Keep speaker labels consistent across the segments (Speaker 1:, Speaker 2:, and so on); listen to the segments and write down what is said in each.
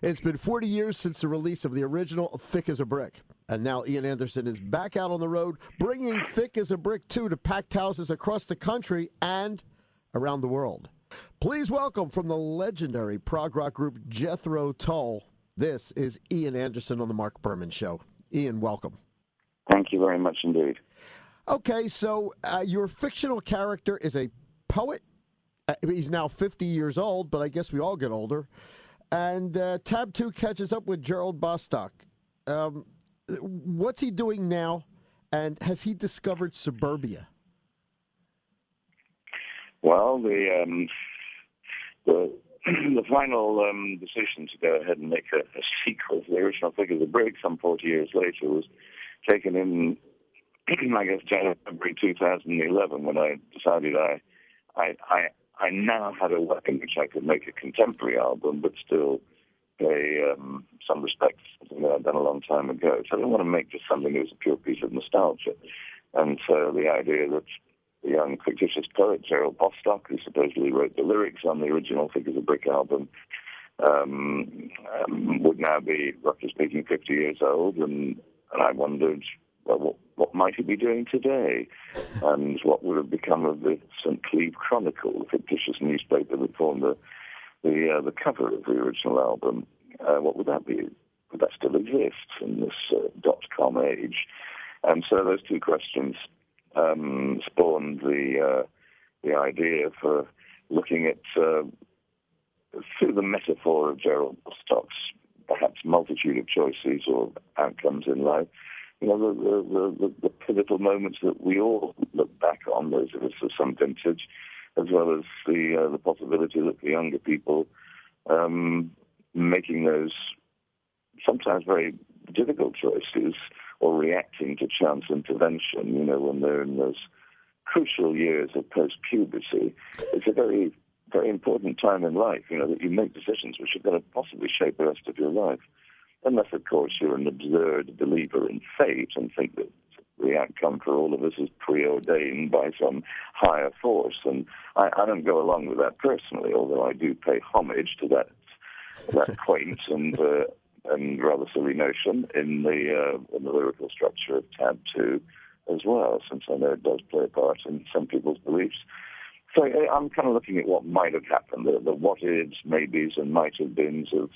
Speaker 1: It's been 40 years since the release of the original Thick as a Brick. And now Ian Anderson is back out on the road, bringing Thick as a Brick 2 to packed houses across the country and around the world. Please welcome from the legendary prog rock group Jethro Tull. This is Ian Anderson on the Marc Berman Show. Ian, welcome.
Speaker 2: Thank you very much indeed.
Speaker 1: Okay, so your fictional character is a poet. He's now 50 years old, but I guess we all get older. And Tab 2 catches up with Gerald Bostock. What's he doing now, and has he discovered suburbia?
Speaker 2: Well, the final decision to go ahead and make a sequel to the original Thick as a Brick some 40 years later was taken in, I guess, January 2011, when I decided I now had a weapon which I could make a contemporary album, but still pay some respect to something that I'd done a long time ago. So I didn't want to make just something that was a pure piece of nostalgia. And so the idea that the young fictitious poet Gerald Bostock, who supposedly wrote the lyrics on the original Thick as a Brick album, would now be, roughly speaking, 50 years old, and I wondered, well, what might he be doing today? And what would have become of the St. Cleeve Chronicle, the fictitious newspaper that formed the cover of the original album? What would that be? Would that still exist in this .com age? And so those two questions spawned the idea for looking at, through the metaphor of Gerald Bostock's perhaps multitude of choices or outcomes in life, you know, the pivotal moments that we all look back on, those of us of some vintage, as well as the possibility that the younger people making those sometimes very difficult choices or reacting to chance intervention, you know, when they're in those crucial years of post-puberty. It's a very, very important time in life, you know, that you make decisions which are going to possibly shape the rest of your life. Unless, of course, you're an absurd believer in fate and think that the outcome for all of us is preordained by some higher force. And I don't go along with that personally, although I do pay homage to that quaint and rather silly notion in the lyrical structure of Tab 2 as well, since I know it does play a part in some people's beliefs. So I'm kind of looking at what might have happened, the what-ifs, maybes, and might-have-beens of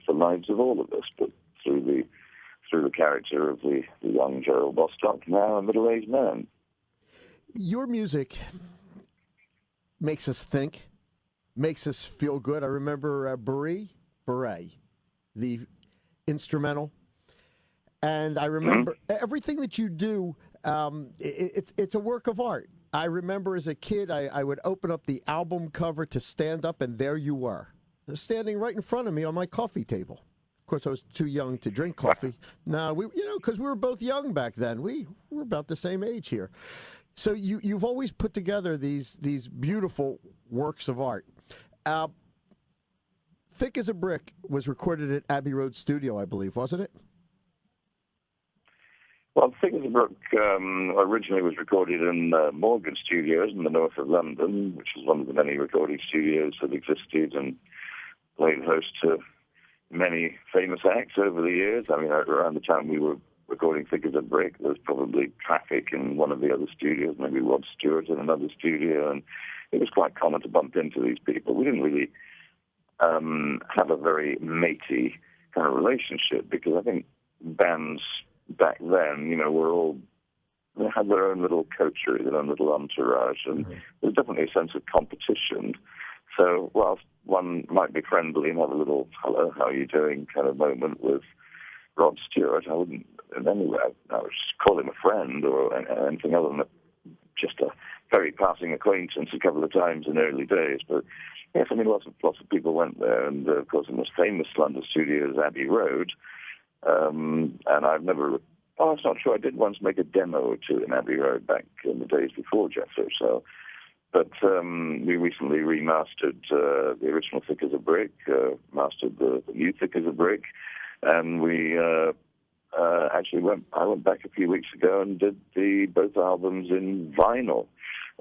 Speaker 2: the lives of all of us, but through the character of the young Gerald Bostock, now a middle-aged man.
Speaker 1: Your music makes us think, makes us feel good. I remember Beret, the instrumental, and I remember everything that you do. It's a work of art. I remember as a kid, I would open up the album cover to stand up, and there you were, standing right in front of me on my coffee table. Of course, I was too young to drink coffee. No, because we were both young back then. We were about the same age here. So you've always put together these beautiful works of art. Thick as a Brick was recorded at Abbey Road Studio, I believe, wasn't it?
Speaker 2: Well, Thick as a Brick originally was recorded in Morgan Studios in the north of London, which is one of the many recording studios that existed and played host to many famous acts over the years. I mean, around the time we were recording Thick as a Brick, there was probably Traffic in one of the other studios, maybe Rod Stewart in another studio, and it was quite common to bump into these people. We didn't really have a very matey kind of relationship, because I think bands back then, you know, they had their own little coterie, their own little entourage, and there's definitely a sense of competition. So whilst one might be friendly and have a little hello, how are you doing kind of moment with Rod Stewart, I wouldn't in any way, I would just call him a friend or anything other than just a very passing acquaintance a couple of times in early days. But yes, I mean, lots of people went there, and of course the most famous London studio is Abbey Road. And I've never, it's not true, I did once make a demo or two in Abbey Road back in the days before Jethro, so. But we recently remastered the original Thick as a Brick, mastered the new Thick as a Brick, and we I went back a few weeks ago and did both albums in vinyl,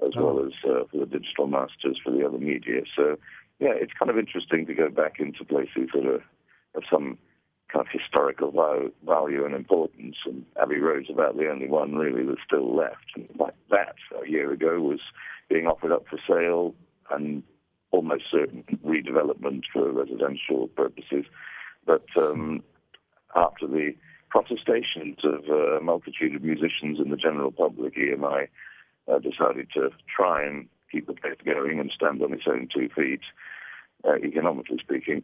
Speaker 2: as well as for the digital masters for the other media. So, yeah, it's kind of interesting to go back into places that are of some kind of historical value and importance, and Abbey Road's about the only one really that's still left. And like that, a year ago, was being offered up for sale and almost certain redevelopment for residential purposes. But after the protestations of a multitude of musicians and the general public, EMI decided to try and keep the place going and stand on its own 2 feet, economically speaking.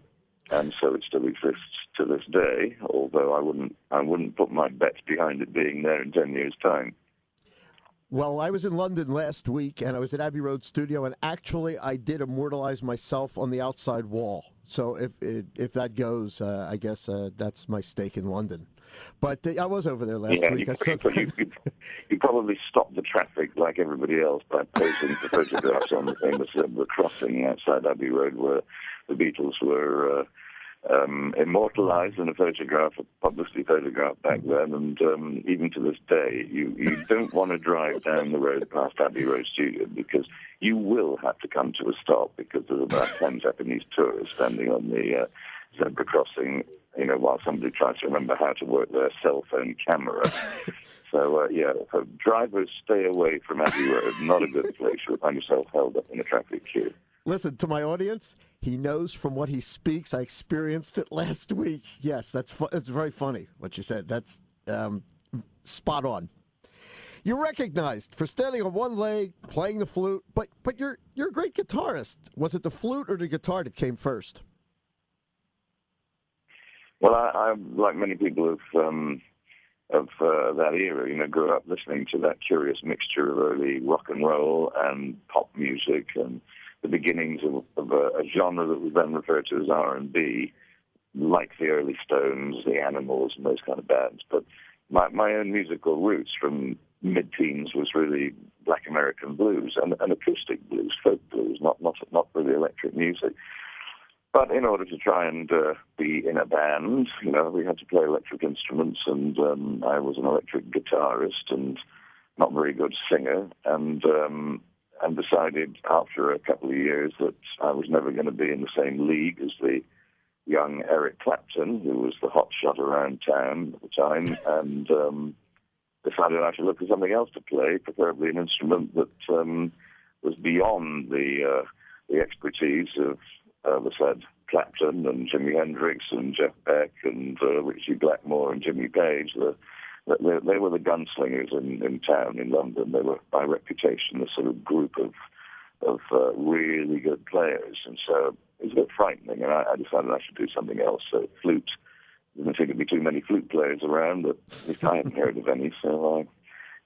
Speaker 2: And so it still exists to this day, although I wouldn't put my bets behind it being there in 10 years' time.
Speaker 1: Well, I was in London last week, and I was at Abbey Road Studio, and actually I did immortalize myself on the outside wall. So if that goes, I guess that's my stake in London. But I was over there last week.
Speaker 2: You probably stopped the traffic like everybody else by posing the photographs on the famous zebra crossing outside Abbey Road, where the Beatles were immortalized in a photograph, publicly photographed back then, and even to this day, you don't want to drive down the road past Abbey Road Studio, because you will have to come to a stop, because there's about 10 Japanese tourists standing on the zebra crossing, while somebody tries to remember how to work their cell phone camera. So, drivers, stay away from Abbey Road. Not a good place. You'll find yourself held up in a traffic queue.
Speaker 1: Listen, to my audience, he knows from what he speaks. I experienced it last week. Yes, it's very funny what you said. That's spot on. You're recognized for standing on one leg, playing the flute, but you're a great guitarist. Was it the flute or the guitar that came first?
Speaker 2: Well, I like many people of that era, grew up listening to that curious mixture of early rock and roll and pop music, and the beginnings of a genre that was then referred to as R&B, like the early Stones, the Animals, and those kind of bands. But my own musical roots from mid-teens was really Black American blues and acoustic blues, folk blues, not really electric music. But in order to try and be in a band, we had to play electric instruments, and I was an electric guitarist and not very good singer, and decided after a couple of years that I was never going to be in the same league as the young Eric Clapton, who was the hot shot around town at the time, and decided I should look for something else to play, preferably an instrument that was beyond the expertise of the said Clapton and Jimi Hendrix and Jeff Beck and Ritchie Blackmore and Jimmy Page. They were the gunslingers in town in London. They were, by reputation, a sort of group of really good players. And so it was a bit frightening, and I decided I should do something else. So flute, there didn't seem to be too many flute players around, but at least I hadn't heard of any. So I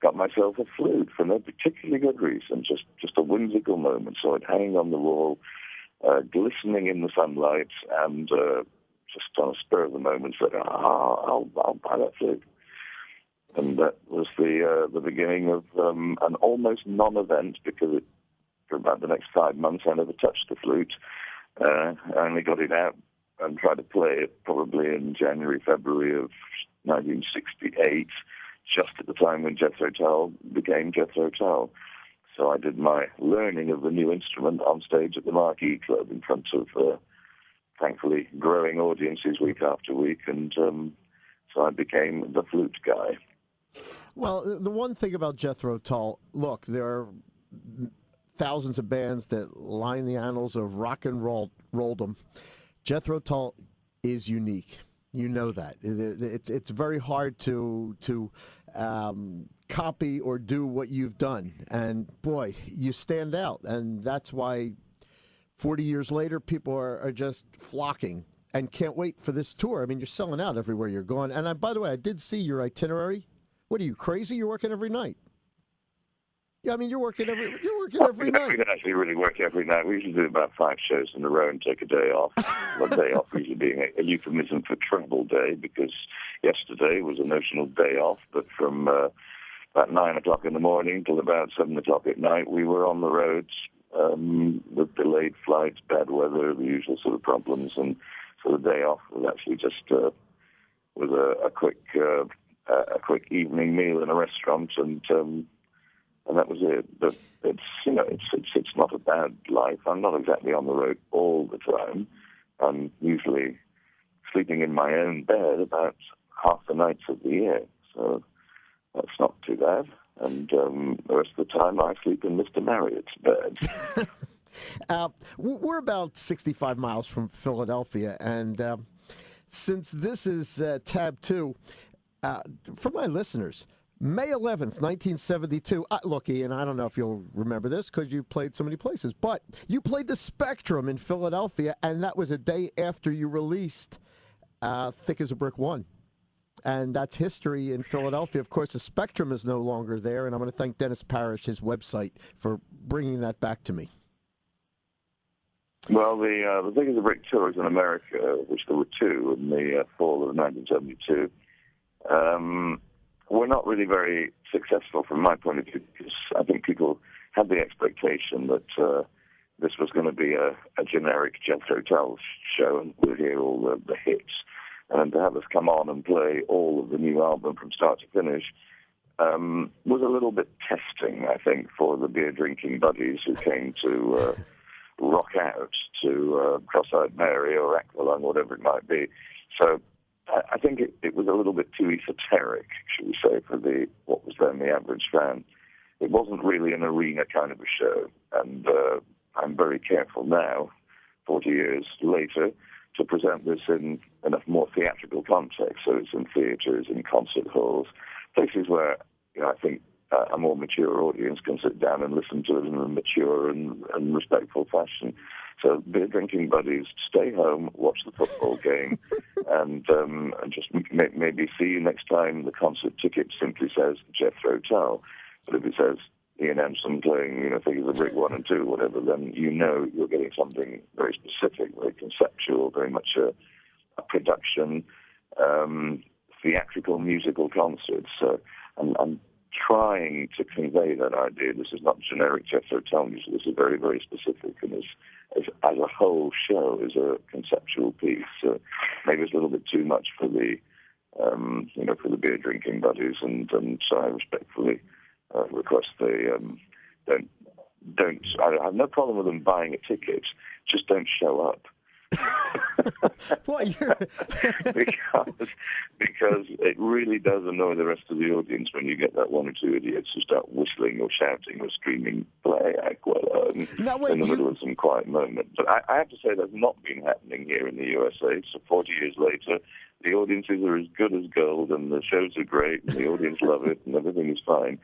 Speaker 2: got myself a flute for no particularly good reason, just a whimsical moment. So I'd hang on the wall, glistening in the sunlight, and just on a spur of the moment said, I'll buy that flute. And that was the beginning of an almost non-event, because for about the next 5 months I never touched the flute. I only got it out and tried to play it probably in January, February of 1968, just at the time when Jethro Tull became Jethro Tull. So I did my learning of the new instrument on stage at the Marquee Club in front of, thankfully, growing audiences week after week, and so I became the flute guy.
Speaker 1: Well, the one thing about Jethro Tull, look, there are thousands of bands that line the annals of rock and rolldom. Jethro Tull is unique. You know that. It's very hard to copy or do what you've done. And, boy, you stand out. And that's why 40 years later, people are just flocking and can't wait for this tour. I mean, you're selling out everywhere you're going. And, by the way, I did see your itinerary. What are you, crazy? You're working every night. Yeah, I mean, you're working every night.
Speaker 2: We don't actually really work every night. We usually do about 5 shows in a row and take a day off. One day off usually being a euphemism for travel day, because yesterday was a notional day off, but from about 9 o'clock in the morning till about 7 o'clock at night, we were on the roads with delayed flights, bad weather, the usual sort of problems. And so the day off was actually just was a quick evening meal in a restaurant, and that was it. But it's not a bad life. I'm not exactly on the road all the time. I'm usually sleeping in my own bed about half the nights of the year. So that's not too bad. And the rest of the time I sleep in Mr. Marriott's bed.
Speaker 1: We're about 65 miles from Philadelphia, and since this is tab 2, for my listeners, May 11th, 1972, look, Ian, I don't know if you'll remember this because you've played so many places, but you played the Spectrum in Philadelphia, and that was a day after you released Thick as a Brick 1. And that's history in Philadelphia. Of course, the Spectrum is no longer there, and I'm going to thank Dennis Parrish, his website, for bringing that back to me.
Speaker 2: Well, the Thick as a Brick tours in America, which there were 2 in the fall of 1972, were not really very successful from my point of view, because I think people had the expectation that this was going to be a generic Jethro Tull show, and we'd hear all the hits. And to have us come on and play all of the new album from start to finish was a little bit testing, I think, for the beer-drinking buddies who came to rock out to Cross-Eyed Mary or Aqualung, whatever it might be. So I think it was a little bit too esoteric, should we say, for what was then the average fan. It wasn't really an arena kind of a show, and I'm very careful now, 40 years later, to present this in a more theatrical context. So it's in theatres, in concert halls, places where I think a more mature audience can sit down and listen to it in a mature and respectful fashion. So beer drinking buddies, stay home, watch the football game, and just maybe see you next time. The concert ticket simply says Jethro Tull, but if it says Ian Anderson playing, Thick as a Brick 1 and 2, whatever, then you're getting something very specific, very conceptual, very much a production, theatrical, musical concert. So I'm trying to convey that idea. This is not generic Jethro Tull music. This is very, very specific, and as a whole show is a conceptual piece. Maybe it's a little bit too much for the for the beer drinking buddies, and so I respectfully request they don't. I have no problem with them buying a ticket. Just don't show up.
Speaker 1: Well,
Speaker 2: because it really does annoy the rest of the audience when you get that one or two idiots who start whistling or shouting or screaming "Play Aquila" in the middle of some quiet moment. But I have to say that's not been happening here in the USA. So 40 years later, the audiences are as good as gold, and the shows are great, and the audience love it, and everything is fine.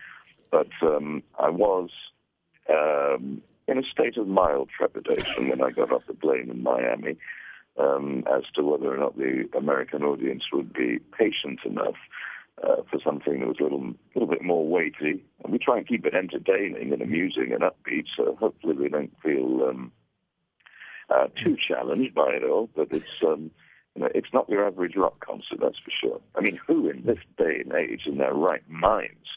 Speaker 2: But I was in a state of mild trepidation when I got off the plane in Miami as to whether or not the American audience would be patient enough for something that was a little bit more weighty. And we try and keep it entertaining and amusing and upbeat, so hopefully they don't feel too challenged by it all. But it's not your average rock concert, that's for sure. I mean, who in this day and age in their right minds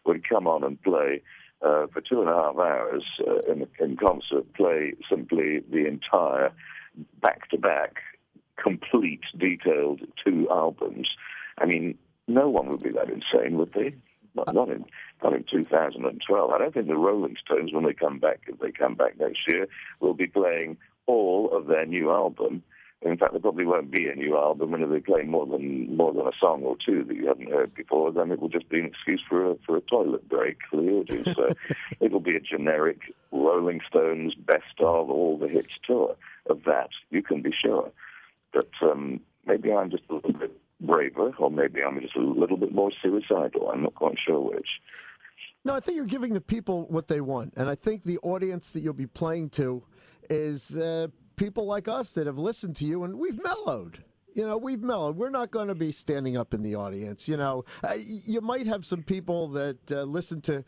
Speaker 2: would come on and play for 2.5 hours in concert, play simply the entire back-to-back, complete, detailed 2 albums? I mean, no one would be that insane, would they? Not in 2012. I don't think the Rolling Stones, when they come back, if they come back next year, will be playing all of their new album. In fact, there probably won't be a new album, and if they play more than a song or 2 that you haven't heard before, then it will just be an excuse for a toilet break for the audience. So it'll be a generic Rolling Stones best of all the hits tour of that, you can be sure. But maybe I'm just a little bit braver, or maybe I'm just a little bit more suicidal. I'm not quite sure which.
Speaker 1: No, I think you're giving the people what they want, and I think the audience that you'll be playing to is people like us that have listened to you, and we've mellowed. We've mellowed. We're not going to be standing up in the audience. You might have some people that listen to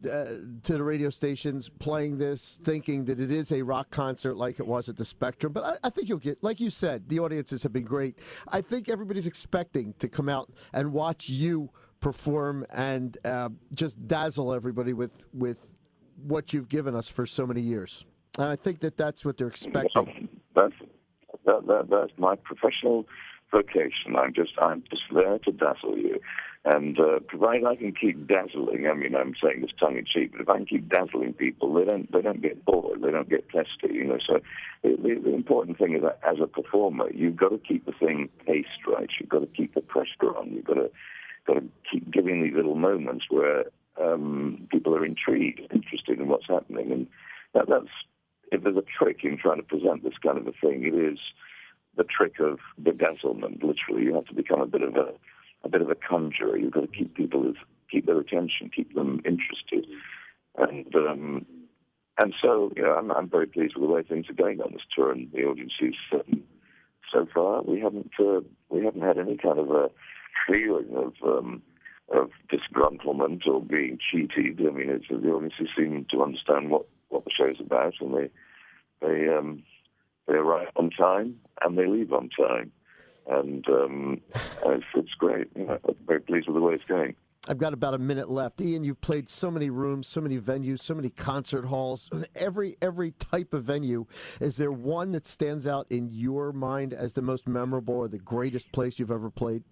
Speaker 1: the radio stations playing this, thinking that it is a rock concert like it was at the Spectrum. But I think you'll get, like you said, the audiences have been great. I think everybody's expecting to come out and watch you perform and just dazzle everybody with what you've given us for so many years. And I think that's what they're expecting.
Speaker 2: That's my professional vocation. I'm just there to dazzle you. And provided I can keep dazzling, I mean, I'm saying this tongue-in-cheek, but if I can keep dazzling people, they don't get bored, they don't get testy, you know. So the important thing is that as a performer, you've got to keep the thing paced right. You've got to keep the pressure on. You've got to keep giving these little moments where people are intrigued, interested in what's happening. And that's if there's a trick in trying to present this kind of a thing, it is the trick of bedazzlement. Literally, you have to become a bit of a conjurer. You've got to keep their attention, keep them interested, and so you know, I'm very pleased with the way things are going on this tour, and the audiences so far we haven't had any kind of a feeling of disgruntlement or being cheated. I mean, the audiences seem to understand what the show's about, and they arrive on time and they leave on time. And it's great. You know, I'm very pleased with the way it's going.
Speaker 1: I've got about a minute left. Ian, you've played so many rooms, so many venues, so many concert halls, every type of venue. Is there one that stands out in your mind as the most memorable or the greatest place you've ever played?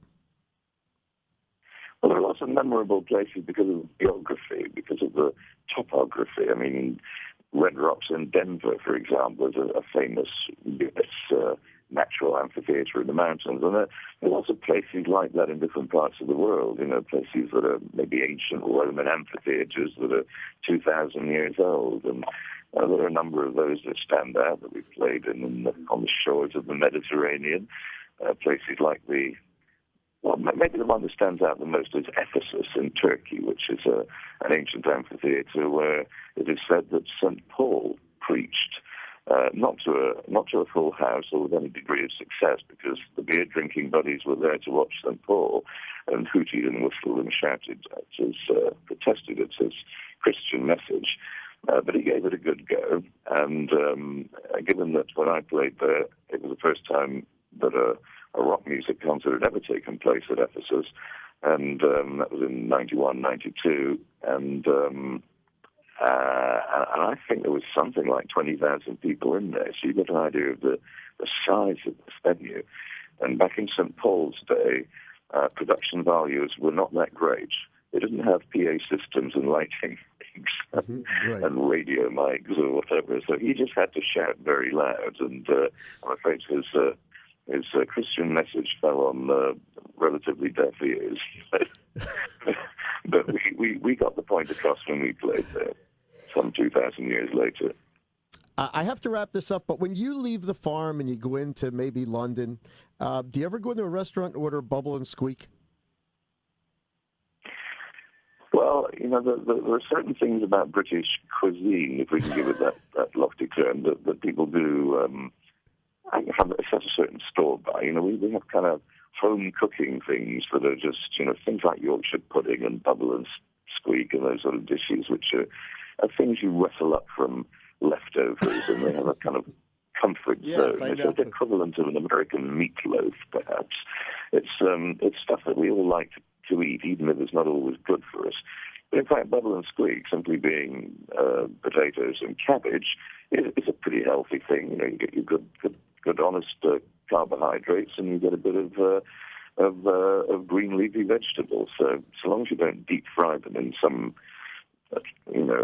Speaker 2: Well, there are lots of memorable places because of the geography, because of the topography. I mean, Red Rocks in Denver, for example, is a famous natural amphitheater in the mountains. And there are lots of places like that in different parts of the world, you know, places that are maybe ancient Roman amphitheaters that are 2,000 years old. And there are a number of those that stand out that we've played in on the shores of the Mediterranean. Places like maybe the one that stands out the most is Ephesus in Turkey, which is an ancient amphitheater where it is said that St. Paul preached. Not to a full house or with any degree of success, because the beer-drinking buddies were there to watch St. Paul and hooted and whistled and shouted protested its Christian message. But he gave it a good go. And given that when I played there, it was the first time that a rock music concert had ever taken place at Ephesus, and that was in 91, 92, and I think there was something like 20,000 people in there, so you get an idea of the size of this venue. And back in St. Paul's day, production values were not that great. They didn't have PA systems and lighting right. and radio mics or whatever, so he just had to shout very loud, and I'm afraid his Christian message fell on relatively deaf ears. But we got the point across when we played there, some 2,000 years later.
Speaker 1: I have to wrap this up, but when you leave the farm and you go into maybe London, do you ever go into a restaurant and order Bubble and Squeak?
Speaker 2: Well, you know, there are certain things about British cuisine, if we can give it that lofty term, that people do have a certain store by. You know, we have kind of home cooking things that are just, you know, things like Yorkshire pudding and Bubble and Squeak and those sort of dishes, which are things you wrestle up from leftovers, and they have a kind of comfort zone. It's the equivalent of an American meatloaf, perhaps. It's stuff that we all like to eat, even if it's not always good for us. But in fact, Bubble and Squeak, simply being potatoes and cabbage, is a pretty healthy thing. You know, you get your good honest carbohydrates, and you get a bit of green leafy vegetables. So long as you don't deep fry them in some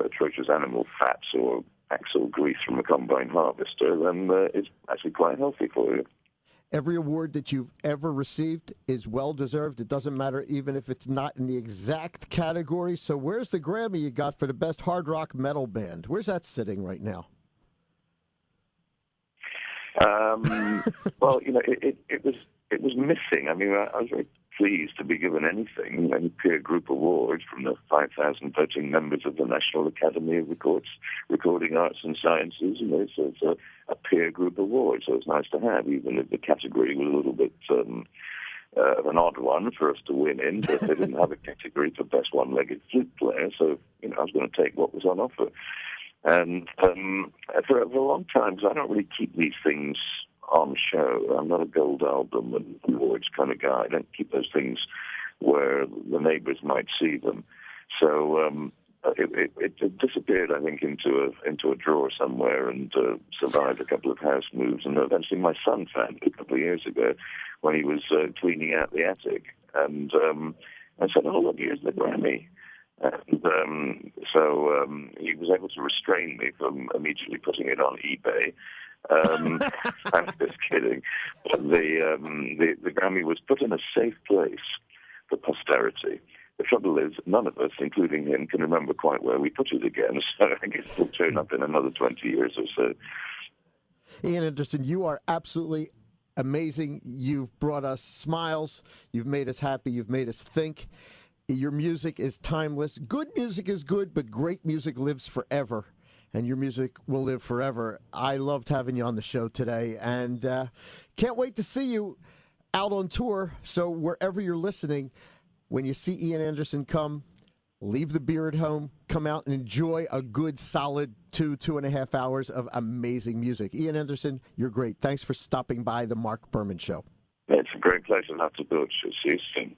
Speaker 2: atrocious animal fats or axle grease from a combine harvester, then it's actually quite healthy for you.
Speaker 1: Every award that you've ever received is well-deserved. It doesn't matter even if it's not in the exact category. So where's the Grammy you got for the best hard rock metal band? Where's that sitting right now? Well, you know, it was missing. I mean, I was very pleased to be given anything, any peer group award from the 5,000 voting members of the National Academy of Recording Arts and Sciences. You know, so it's a peer group award, so it's nice to have, even if the category was a little bit of an odd one for us to win in, but they didn't have a category for best one-legged flute player, so, you know, I was going to take what was on offer. And for a long time, because I don't really keep these things on show, I'm not a gold album and awards kind of guy. I don't keep those things where the neighbors might see them. So
Speaker 2: it disappeared, I think, into a drawer somewhere and survived a couple of house moves. And eventually my son found it a couple of years ago when he was cleaning out the attic. And I said, "Oh, look, here's the Grammy." And so he was able to restrain me from immediately putting it on eBay. I'm just kidding. But the Grammy was put in a safe place for posterity. The trouble is, none of us, including him, can remember quite where we put it again, so I guess it'll turn up in another 20 years or so.
Speaker 1: Ian Anderson, you are absolutely amazing. You've brought us smiles. You've made us happy. You've made us think. Your music is timeless. Good music is good, but great music lives forever, and your music will live forever. I loved having you on the show today, and can't wait to see you out on tour. So wherever you're listening, when you see Ian Anderson come, leave the beer at home, come out and enjoy a good, solid 2.5 hours of amazing music. Ian Anderson, you're great. Thanks for stopping by the Marc Berman Show.
Speaker 2: It's a great pleasure. Lots of good. See you soon.